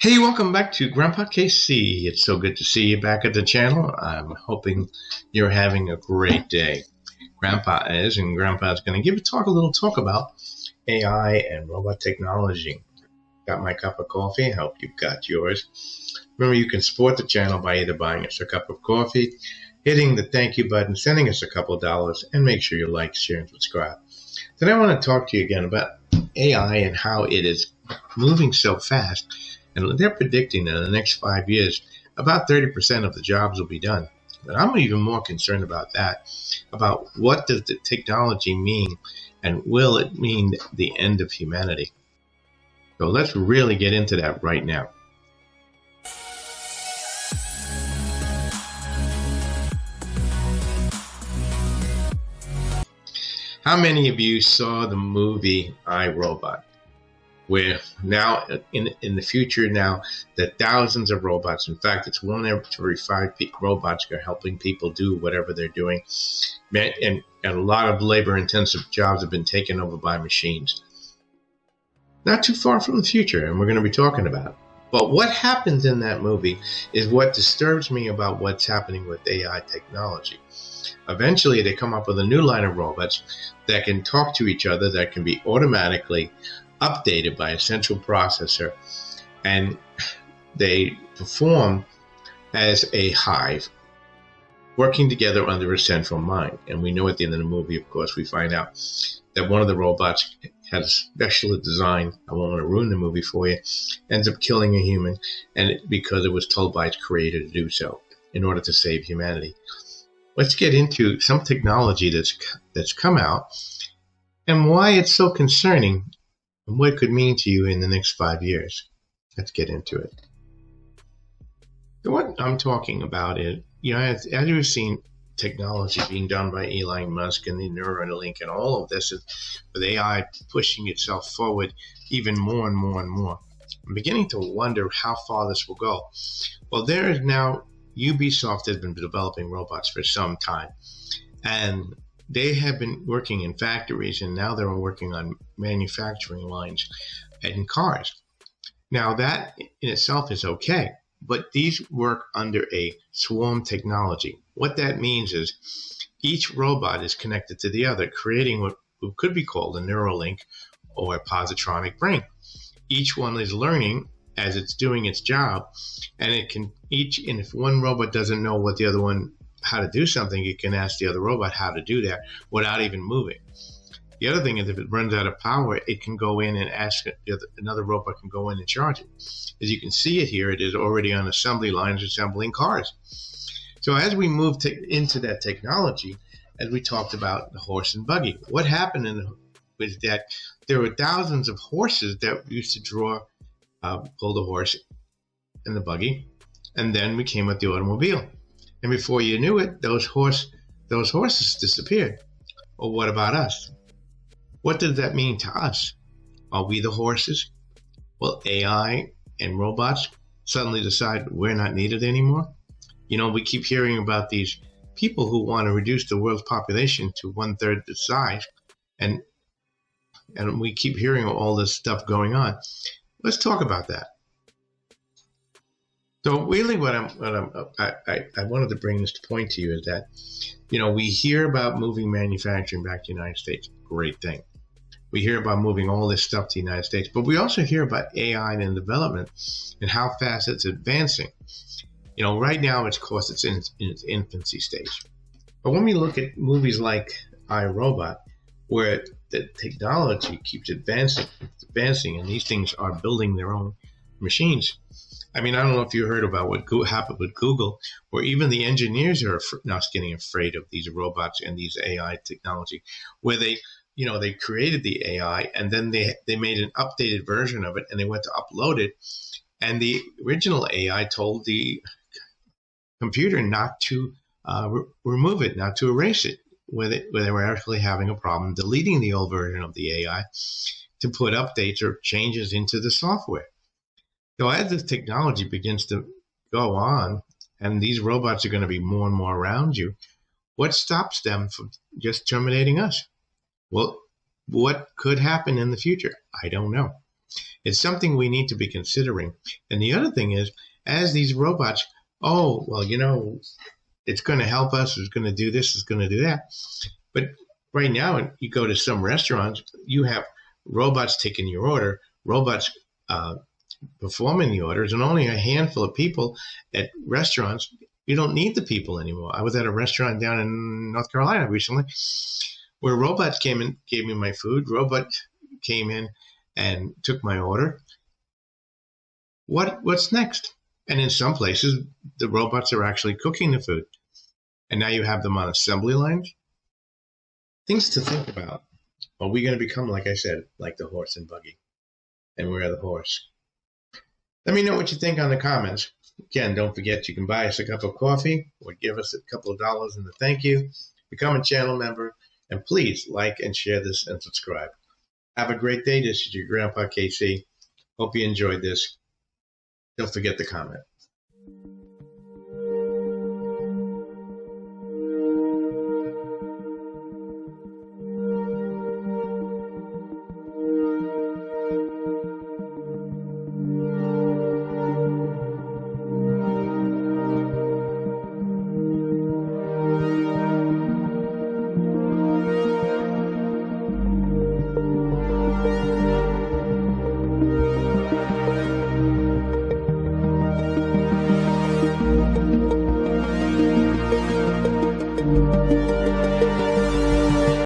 Hey, welcome back to Grandpa KC. It's so good to see you back at the channel. I'm hoping you're having a great day. Grandpa is, and Grandpa's going to a little talk about AI and robot technology. Got my cup of coffee. I hope you've got yours. Remember, you can support the channel by either buying us a cup of coffee, hitting the thank you button, sending us a couple of dollars, and make sure you like, share, and subscribe. Today I want to talk to you again about AI and how it is moving so fast. And they're predicting that in the next 5 years, about 30% of the jobs will be done. But I'm even more concerned about that, about what does the technology mean, and will it mean the end of humanity? So let's really get into that right now. How many of you saw the movie IRobot? Where now in the future now that thousands of robots, in fact it's 1 every 5 robots are helping people do whatever they're doing, and a lot of labor intensive jobs have been taken over by machines. Not too far from the future, and we're going to be talking about it. But what happens in that movie is what disturbs me about what's happening with AI technology. Eventually they come up with a new line of robots that can talk to each other, that can be automatically updated by a central processor, and they perform as a hive, working together under a central mind. And we know at the end of the movie, of course, we find out that one of the robots has a special design. I won't want to ruin the movie for you. Ends up killing a human, and because it was told by its creator to do so in order to save humanity. Let's get into some technology that's come out and why it's so concerning, and what it could mean to you in the next 5 years. Let's get into it. So what I'm talking about is, as you've seen technology being done by Elon Musk and the Neuralink and all of this, with AI pushing itself forward even more and more and more. I'm beginning to wonder how far this will go. Well, there is now, Ubisoft has been developing robots for some time, and they have been working in factories, and now they're working on manufacturing lines in cars. Now that in itself is okay, but these work under a swarm technology. What that means is each robot is connected to the other, creating what could be called a Neuralink or a positronic brain. Each one is learning as it's doing its job, and and if one robot doesn't know what the other one how to do something, it can ask the other robot how to do that without even moving. The other thing is, if it runs out of power, it can go in and ask another robot can go in and charge it. As you can see it here, it is already on assembly lines assembling cars. So as we move into that technology, as we talked about the horse and buggy, what happened was that there were thousands of horses that used to pull the horse and the buggy, and then we came with the automobile. And before you knew it, those horses disappeared. Well, what about us? What does that mean to us? Are we the horses? Will AI and robots suddenly decide we're not needed anymore? We keep hearing about these people who want to reduce the world's population to 1/3 the size, and we keep hearing all this stuff going on. Let's talk about that. So really what I wanted to bring this point to you is that, we hear about moving manufacturing back to the United States. Great thing. We hear about moving all this stuff to the United States, but we also hear about AI and development and how fast it's advancing. Right now, of course, it's in its infancy stage. But when we look at movies like IRobot, where the technology keeps advancing, and these things are building their own machines. I don't know if you heard about what happened with Google, where even the engineers are now getting afraid of these robots and these AI technology, where they created the AI and then they made an updated version of it and they went to upload it. And the original AI told the computer not to remove it, not to erase it, where they were actually having a problem deleting the old version of the AI to put updates or changes into the software. So as this technology begins to go on, and these robots are going to be more and more around you, what stops them from just terminating us? Well, what could happen in the future? I don't know. It's something we need to be considering. And the other thing is, as these robots, oh, well, it's going to help us, it's going to do this, it's going to do that. But right now, you go to some restaurants, you have robots taking your order, robots performing the orders, and only a handful of people at restaurants. You don't need the people anymore. I was at a restaurant down in North Carolina recently where robots came in, gave me my food. Robot came in and took my order. What's next? And in some places, the robots are actually cooking the food. And now you have them on assembly lines. Things to think about. Are we going to become, like I said, like the horse and buggy? And we're the horse. Let me know what you think on the comments. Again, don't forget you can buy us a cup of coffee or give us a couple of dollars in the thank you. Become a channel member. And please like and share this and subscribe. Have a great day. This is your Grandpa KC. Hope you enjoyed this. Don't forget to comment.